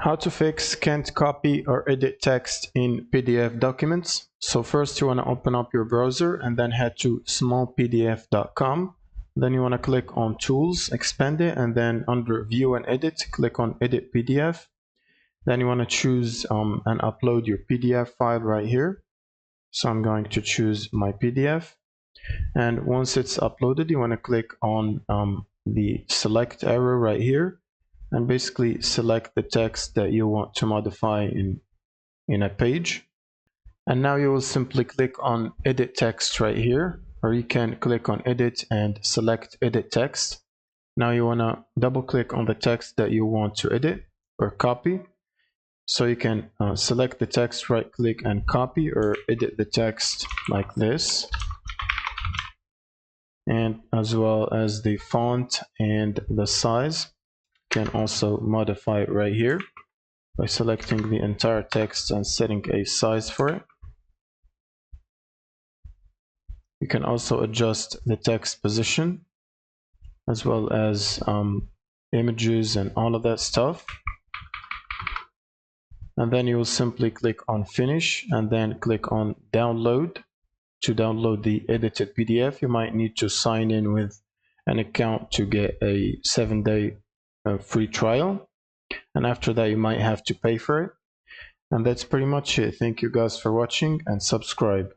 How to fix can't copy or edit text in PDF documents. So first you want to open up your browser and then head to smallpdf.com. Then you want to click on Tools, expand it, and then under View and Edit, click on Edit PDF. Then you want to choose and upload your PDF file right here. So I'm going to choose my PDF. And once it's uploaded, you want to click on the select arrow right here and basically select the text that you want to modify in a page. And now you will simply click on edit text right here, or you can click on edit and select edit text. Now you want to double click on the text that you want to edit or copy. So you can select the text, right click and copy, or edit the text like this. And as well as the font and the size, you can also modify it right here by selecting the entire text and setting a size for it. You can also adjust the text position as well as images and all of that stuff. And then you will simply click on finish and then click on download. To download the edited PDF, you might need to sign in with an account to get a 7-day free trial. And after that, you might have to pay for it. And that's pretty much it. Thank you guys for watching and subscribe.